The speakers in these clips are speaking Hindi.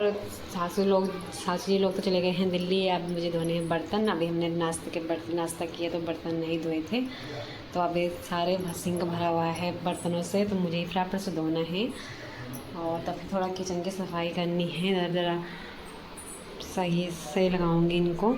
और सासू जी लोग तो चले गए हैं दिल्ली। अब मुझे धोने हैं बर्तन। अभी हमने नाश्ता किया तो बर्तन नहीं धोए थे, तो अभी सारे सिंक भरा हुआ है बर्तनों से, तो मुझे फटाफट से धोना है। और तब थोड़ा किचन की सफाई करनी है, ज़रा सही से लगाऊंगी इनको,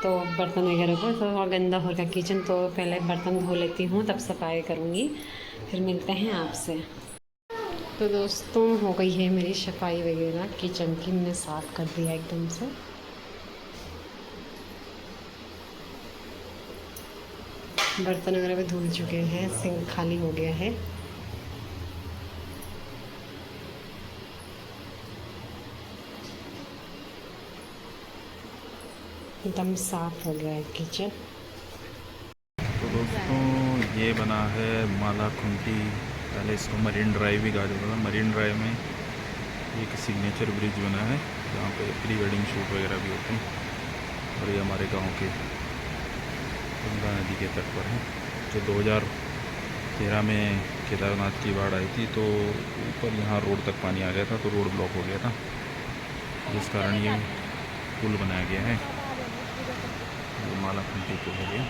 तो बर्तन वगैरह को तो थोड़ा गंदा हो गया किचन, तो पहले बर्तन धो लेती हूँ तब सफाई करूँगी, फिर मिलते हैं आपसे। तो दोस्तों हो गई है मेरी सफाई वगैरह किचन की, मैंने साफ़ कर दिया एकदम से। बर्तन वगैरह भी धुल चुके हैं, सिंक खाली हो गया है। एकदम साफ़ हो गया है किचन। तो दोस्तों ये बना है माला खुंटी, पहले इसको मरीन ड्राइव भी कहा जाता था। मरीन ड्राइव में एक सिग्नेचर ब्रिज बना है जहाँ पे प्री वेडिंग शूट वगैरह भी होते हैं। और ये हमारे गांव के गंगा नदी के तट पर है। जो 2013 में केदारनाथ की बाढ़ आई थी तो ऊपर यहाँ रोड तक पानी आ गया था, तो रोड ब्लॉक हो गया था, जिस कारण ये पुल बनाया गया है। ये माला खुंटी पुल हो गया।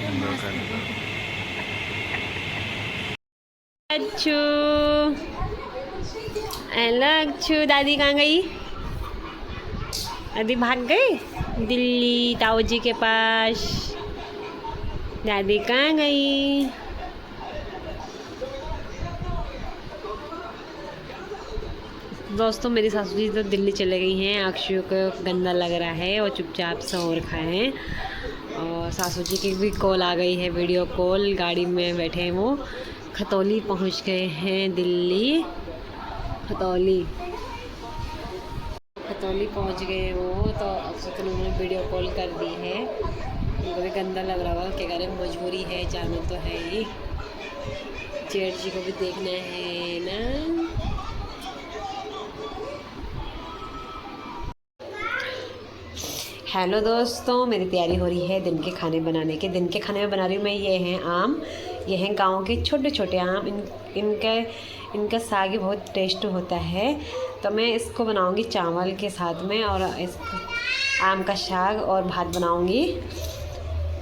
गंगा का नज़ारा। अच्छू हेलो अच्छू, दादी कहाँ गई? दादी भाग गई दिल्ली ताऊ जी के पास। दादी कहाँ गई? दोस्तों मेरी सासू जी तो दिल्ली चले गई हैं। अक्षु को गंदा लग रहा है और चुपचाप से हो रखा है। और सासू जी की भी कॉल आ गई है, वीडियो कॉल। गाड़ी में बैठे हैं वो, खतौली पहुंच गए हैं दिल्ली। खतौली पहुंच गए वो, तो अक्षु को उन्होंने वीडियो कॉल कर दी है। उनको भी गंदा लग रहा होगा, क्या करें, मजबूरी है, जाना तो है ही। जेठ जी को भी देखना है ना। हेलो दोस्तों, मेरी तैयारी हो रही है दिन के खाने बनाने की। दिन के खाने में बना रही हूँ मैं, ये हैं आम। ये हैं गांव के छोटे छोटे आम। इनका साग ही बहुत टेस्ट होता है, तो मैं इसको बनाऊंगी चावल के साथ में, और इसको आम का साग और भात बनाऊंगी।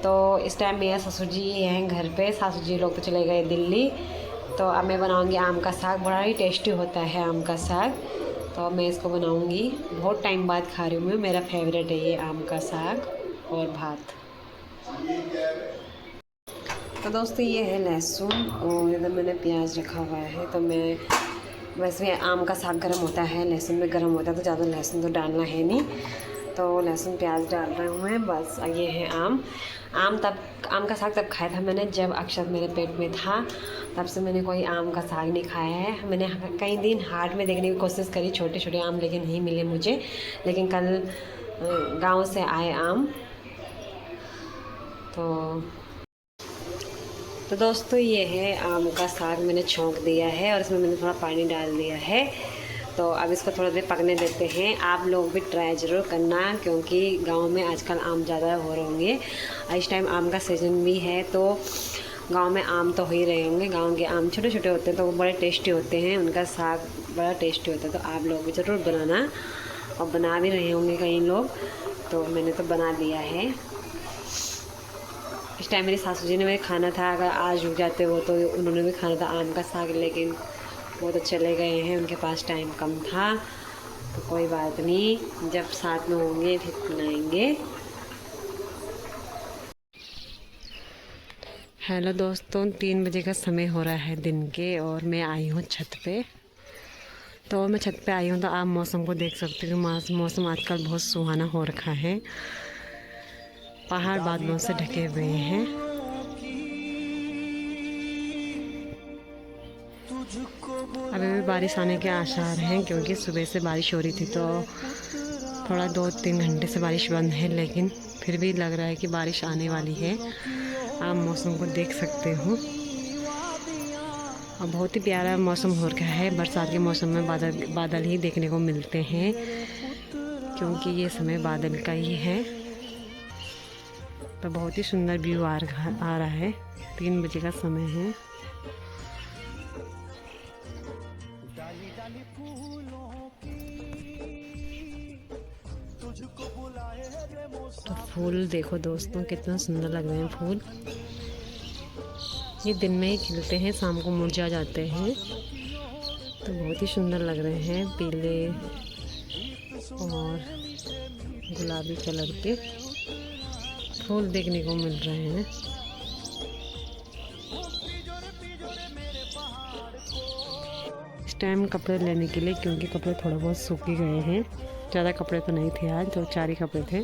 तो इस टाइम मेरे ससुर जी हैं घर पे, सासू जी लोग तो चले गए दिल्ली। तो अब मैं बनाऊंगी आम का साग। बड़ा ही टेस्टी होता है आम का साग, तो मैं इसको बनाऊंगी। बहुत टाइम बाद खा रही हूँ मैं, मेरा फेवरेट है ये आम का साग और भात। तो दोस्तों ये है लहसुन, और इधर मैंने प्याज रखा हुआ है। तो मैं वैसे आम का साग गर्म होता है, लहसुन में गर्म होता है, तो ज़्यादा लहसुन तो डालना है नहीं, तो लहसुन प्याज डाल रहे हुए हैं बस। ये है आम का साग तब खाया था मैंने जब अक्षत मेरे पेट में था। तब से मैंने कोई आम का साग नहीं खाया है। मैंने कई दिन हाट में देखने की कोशिश करी, छोटे छोटे आम, लेकिन नहीं मिले मुझे। लेकिन कल गांव से आए आम। तो दोस्तों ये है आम का साग, मैंने छौंक दिया है और इसमें मैंने थोड़ा पानी डाल दिया है। तो अब इसको थोड़ा देर पकने देते हैं। आप लोग भी ट्राई ज़रूर करना, क्योंकि गांव में आजकल आम ज़्यादा हो रहे होंगे। इस टाइम आम का सीज़न भी है, तो गांव में आम तो हो ही रहे होंगे। गांव के आम छोटे छोटे होते हैं, तो वो बड़े टेस्टी होते हैं, उनका साग बड़ा टेस्टी होता है। तो आप लोग भी ज़रूर बनाना, और बना भी रहे होंगे कई लोग। तो मैंने तो बना दिया है। इस टाइम मेरी सासू जी ने मेरे खाना था, अगर आज रुक जाते वो तो उन्होंने भी खाना था आम का साग, लेकिन वो तो चले गए हैं, उनके पास टाइम कम था। तो कोई बात नहीं, जब साथ में होंगे फिर बनाएंगे। हेलो दोस्तों, 3 बजे का समय हो रहा है दिन के, और मैं आई हूँ छत पे। तो मैं छत पे आई हूँ, तो आप मौसम को देख सकते हो। मौसम आजकल बहुत सुहाना हो रखा है, पहाड़ बादलों से ढके हुए हैं। अभी भी बारिश आने के आसार हैं, क्योंकि सुबह से बारिश हो रही थी, तो थोड़ा 2-3 घंटे से बारिश बंद है, लेकिन फिर भी लग रहा है कि बारिश आने वाली है। आप मौसम को देख सकते हो, और बहुत ही प्यारा मौसम हो रखा है। बरसात के मौसम में बादल ही देखने को मिलते हैं, क्योंकि ये समय बादल का ही है। तो बहुत ही सुंदर व्यू आ रहा है 3 बजे का समय है। तो फूल देखो दोस्तों कितना सुंदर लग रहे हैं फूल। ये दिन में ही खिलते हैं, शाम को मुरझा जाते हैं। तो बहुत ही सुंदर लग रहे हैं, पीले और गुलाबी कलर के फूल देखने को मिल रहे हैं। इस टाइम कपड़े लेने के लिए, क्योंकि कपड़े थोड़ा बहुत सूख गए हैं, ज़्यादा कपड़े तो नहीं थे आज, तो 4 ही कपड़े थे।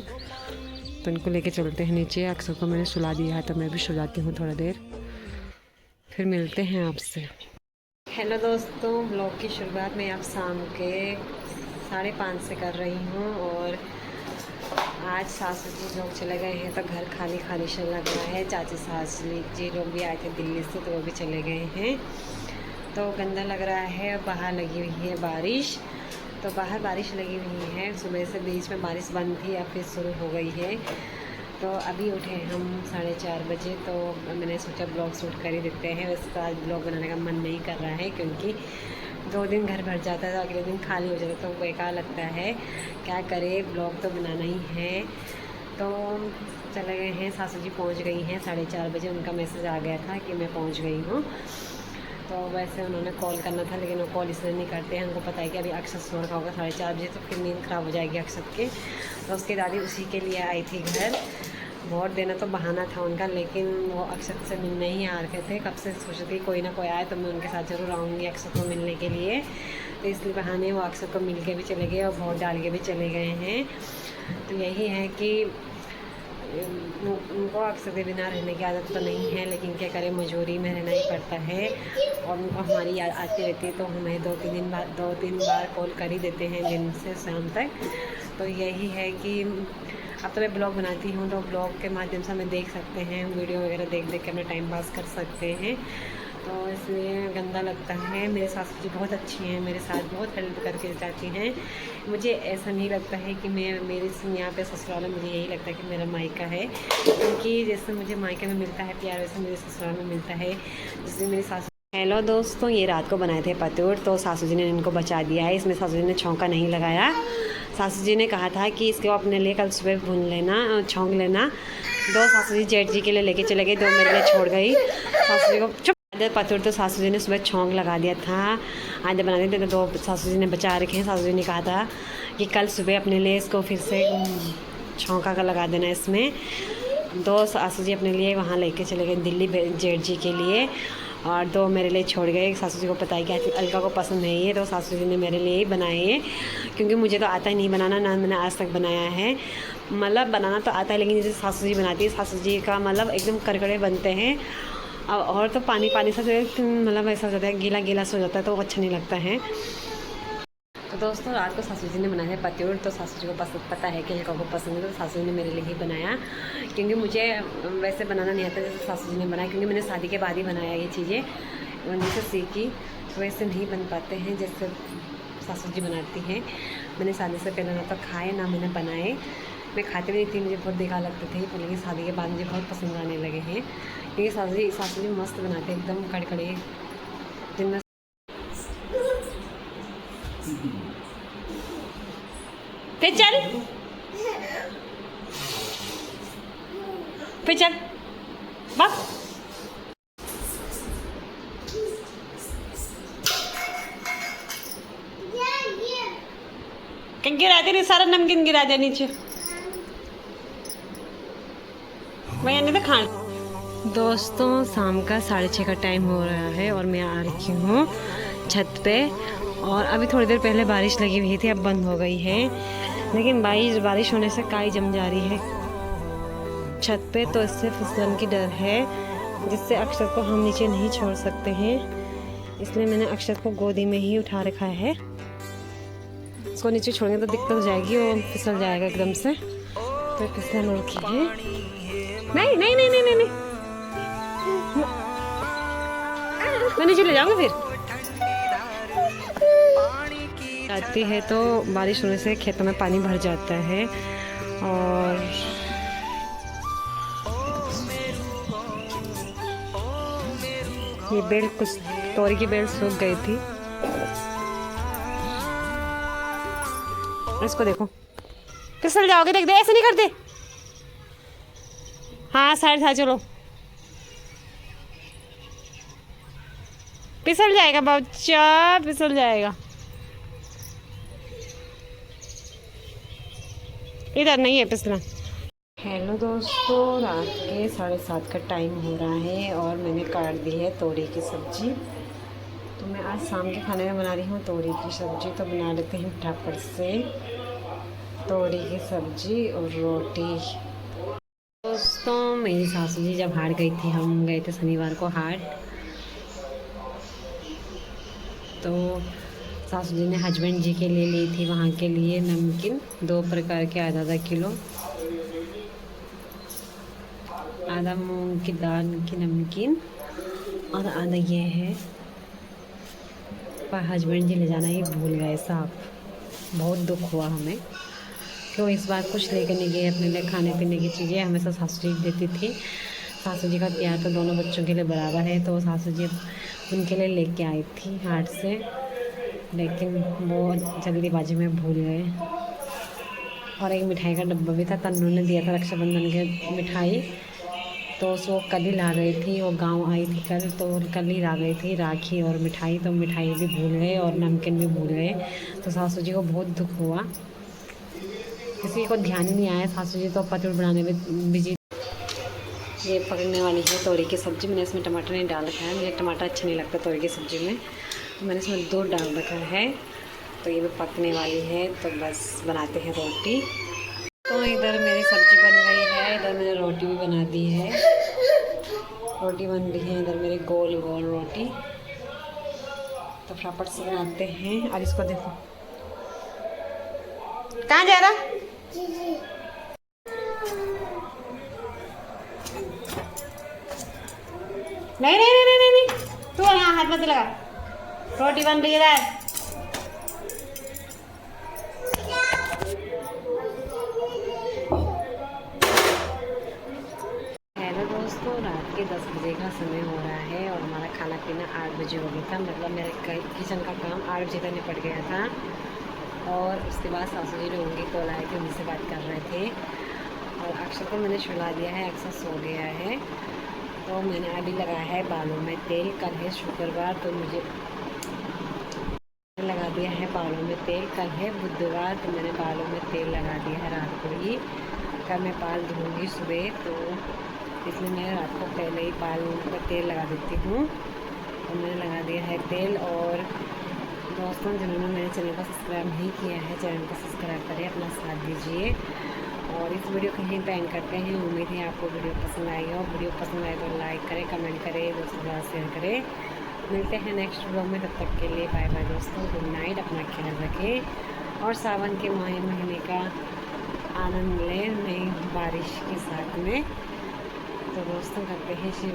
तो इनको लेके चलते हैं नीचे। अक्सर को मैंने सुला दिया है, तो मैं भी सो जाती हूँ थोड़ा देर, फिर मिलते हैं आपसे। हेलो दोस्तों, ब्लॉग की शुरुआत मैं अब शाम के 5:30 से कर रही हूँ। और आज सासू जी लोग चले गए हैं, तो घर खाली खाली सा लग रहा है। चाची सासू जी लोग भी आए थे दिल्ली से, तो वो भी चले गए हैं, तो गंदा लग रहा है। बाहर लगी हुई है बारिश, तो बाहर बारिश लगी हुई है। सुबह से बीच में बारिश बंद थी, अब फिर शुरू हो गई है। तो अभी उठे हम 4:30 बजे, तो मैंने सोचा ब्लॉग शूट कर ही देते हैं। वैसे तो आज ब्लॉग बनाने का मन नहीं कर रहा है, क्योंकि 2 दिन घर भर जाता है, तो अगले दिन खाली हो जाता है, तो बेकार लगता है। क्या करे, ब्लॉग तो बनाना ही है। तो चले गए हैं, सासू जी पहुँच गई हैं 4:30 बजे। उनका मैसेज आ गया था कि मैं पहुँच गई हूँ। तो वैसे उन्होंने कॉल करना था, लेकिन वो कॉल इसलिए नहीं करते हैं, हमको पता है कि अभी अक्षत सो रखा होगा 4:30 बजे, तो फिर नींद ख़राब हो जाएगी अक्षत के। तो उसकी दादी उसी के लिए आई थी घर। वोट देना तो बहाना था उनका, लेकिन वो अक्षत से मिलने ही आ रखे थे। कब से सोच रही कोई ना कोई आए तो मैं उनके साथ ज़रूर आऊँगी अक्षत को मिलने के लिए। तो इसलिए बहाने वो अक्षत को मिल के भी चले गए और वोट डाल के भी चले गए हैं। तो यही है कि उनको अक्सर के बिना रहने की आदत तो नहीं है, लेकिन क्या करें, मजबूरी में रहना ही पड़ता है। और उनको हमारी याद आती रहती है, तो हमें 2-3 बार कॉल कर ही देते हैं दिन से शाम तक। तो यही है कि अब तो मैं ब्लॉग बनाती हूँ, तो ब्लॉग के माध्यम से हमें देख सकते हैं, वीडियो वगैरह देख के अपना टाइम पास कर सकते हैं। तो इसलिए गंदा लगता है। मेरे सासू जी बहुत अच्छी हैं, मेरे साथ बहुत हेल्प करके जाती हैं। मुझे ऐसा नहीं लगता है कि मेरे यहाँ पे ससुराल में, मुझे यही लगता है कि मेरा मायका है, क्योंकि जैसे मुझे मायके में मिलता है प्यार, वैसे मेरे ससुराल में मिलता है। जैसे मेरी सासू। हेलो दोस्तों, ये रात को बनाए थे पतोड़, तो सासू जी ने इनको बचा दिया है। इसमें सासू जी ने छौंका नहीं लगाया। सासू जी ने कहा था कि इसको अपने लिए कल सुबह भून लेना, छौंक लेना। 2 सासू जी जेठ जी के लिए लेके चले गए, 2 मेरे लिए छोड़ गई। सासू जी को आधे पतोड़ तो सासू जी ने सुबह छौंक लगा दिया था, आधे बनाने थे, तो 2 सासू जी ने बचा रखे हैं। सासू जी ने कहा था कि कल सुबह अपने लिए इसको फिर से छौंका का लगा देना। इसमें 2 सासू जी अपने लिए वहाँ लेके चले गए दिल्ली जेठ जी के लिए, और 2 मेरे लिए छोड़ गए। सासू जी को पता है कि अलका को पसंद नहीं है, तो सासू जी ने मेरे लिए ही बनाए हैं, क्योंकि मुझे तो आता ही नहीं बनाना, ना मैंने आज तक बनाया है। मतलब बनाना तो आता है, लेकिन जैसे सासू जी बनाती है, सासू जी का मतलब एकदम करकड़े बनते हैं। और तो पानी से मतलब ऐसा हो जाता है, गीला गीला सा हो जाता है, तो वो अच्छा नहीं लगता है। तो दोस्तों, रात को सासू जी ने बनाया है पतोड़, तो सासू जी को पता है कि अलका को पसंद है, तो सासू जी ने मेरे लिए ही बनाया, क्योंकि मुझे वैसे बनाना नहीं आता जैसे सासू जी ने बनाया, क्योंकि मैंने शादी के बाद ही बनाया ये चीज़ें, उन्हीं से सीखी। तो वैसे नहीं बन पाते हैं जैसे सासू जी बनाती हैं। मैंने शादी से पहले ना तो खाए, ना मैंने बनाए। मैं खाती भी नहीं थी, मुझे बहुत बेकार लगते थे, लेकिन शादी के बाद मुझे बहुत पसंद आने लगे हैं, क्योंकि सासू जी मस्त बनाते हैं, एकदम कड़कड़े। जितना फिर चल बाप। गिरा दे, सारा नमकीन गिरा दे नीचे, मैं नहीं तो खाना। दोस्तों, शाम का 6:30 का टाइम हो रहा है, और मैं आ रही हूँ छत पे। और अभी थोड़ी देर पहले बारिश लगी हुई थी, अब बंद हो गई है, लेकिन बारिश होने से काई जम जा रही है छत पे, तो इससे फिसलन की डर है, जिससे अक्षत को हम नीचे नहीं छोड़ सकते हैं। इसलिए मैंने अक्षत को गोदी में ही उठा रखा है। इसको नीचे छोड़ेंगे तो दिक्कत हो जाएगी, वो फिसल जाएगा एकदम से, तो फिसलन रखी है। नहीं नहीं नहीं नहीं नहीं, मैं नीचे ले जाऊंगा। फिर आती है तो बारिश होने से खेतों में पानी भर जाता है, और ये बेल कुछ तोरी की बेल सूख गई थी। इसको देखो, फिसल जाओगे, देख दे, ऐसे नहीं करते। हाँ साइड था, चलो फिसल जाएगा बच्चा, फिसल जाएगा। इधर नहीं है फिसलना। हेलो दोस्तों, रात के 7:30 का टाइम हो रहा है और मैंने काट दी है तोरी की सब्ज़ी। तो मैं आज शाम के खाने में बना रही हूँ तोरी की सब्ज़ी। तो बना लेते हैं फटाफट से तोरी की सब्ज़ी और रोटी। दोस्तों मेरी सासू जी जब हाट गई थी, हम गए थे शनिवार को हाट, तो सासू जी ने हस्बैंड जी के लिए ली थी वहाँ के लिए नमकीन 2 प्रकार के, आधा किलो, आधा मूंग की दाल की नमकीन और आधा ये है। पर हस्बैंड जी ले जाना ही भूल गए साहब। बहुत दुख हुआ हमें, क्यों इस बार कुछ लेकर नहीं गए अपने लिए खाने पीने की चीज़ें। हमेशा सासू जी देती थी। सासू जी का प्यार तो दोनों बच्चों के लिए बराबर है, तो सासू जी उनके लिए लेके आई थी हाट से, लेकिन वो जल्दीबाजी में भूल गए। और एक मिठाई का डब्बा भी था, तन्नू ने दिया था रक्षाबंधन के मिठाई, तो उसको कल ही ला गई थी। वो गांव आई थी कल, तो कल ही ला गई थी राखी और मिठाई, तो मिठाई भी भूल गए और नमकीन भी भूल गए। तो सासू जी को बहुत दुख हुआ, किसी को ध्यान ही नहीं आया। सासू जी तो पतड़ बनाने में बिजी। ये पकड़ने वाली है तोरी की सब्ज़ी। मैंने इसमें टमाटर नहीं डाल रखा है, मुझे टमाटर अच्छा नहीं लगता तोरी की सब्ज़ी में, तो मैंने इसमें 2 डाल रखा है। तो ये भी पकने वाली है, तो बस बनाते हैं रोटी। तो इधर मेरी सब्ज़ी बन गई है, इधर मैंने रोटी भी बना दी है। रोटी बन रही है इधर मेरी गोल गोल रोटी। तो फटाफट से बनाते हैं। और इसको देखो, कहाँ जा रहा? नहीं नहीं नहीं नहीं नहीं, तू यहाँ हाथ मत लगा। रोटी बन रही है इधर। हेलो दोस्तों, रात के 10 बजे का समय हो रहा है और हमारा खाना पीना 8 बजे हो गया था। मतलब मेरे किचन का काम 8 बजे तक निपट गया था। और उसके बाद सासू जी लोगों की कॉल आए थे, उनसे बात कर रहे थे। और अक्षर को मैंने सुला दिया है, अक्षर सो गया है। तो मैंने अभी लगाया है बालों में तेल। कल है शुक्रवार, तो मुझे लगा दिया है बालों में तेल। कल है बुधवार, तो मैंने बालों में तेल लगा दिया है रात को ही। कल मैं बाल धोऊंगी सुबह, तो इसलिए मैं रात को पहले ही बाल में तेल लगा देती हूँ। तो मैंने लगा दिया है तेल। और दोस्तों जिन्होंने मेरे चैनल को सब्सक्राइब नहीं किया है, चैनल को सब्सक्राइब करें, अपना साथ दीजिए। और इस वीडियो को यहीं पे एंड करते हैं। उम्मीद है आपको वीडियो पसंद आई हो। वीडियो पसंद आए तो लाइक करें, कमेंट करें, दोस्तों के साथ शेयर करें। मिलते हैं नेक्स्ट व्लॉग में, तब तक के लिए बाय बाय दोस्तों, गुड नाइट, अपना ख्याल रखें और सावन के महीने का आनंद लें नई बारिश के साथ में। तो दोस्तों करते हैं शिव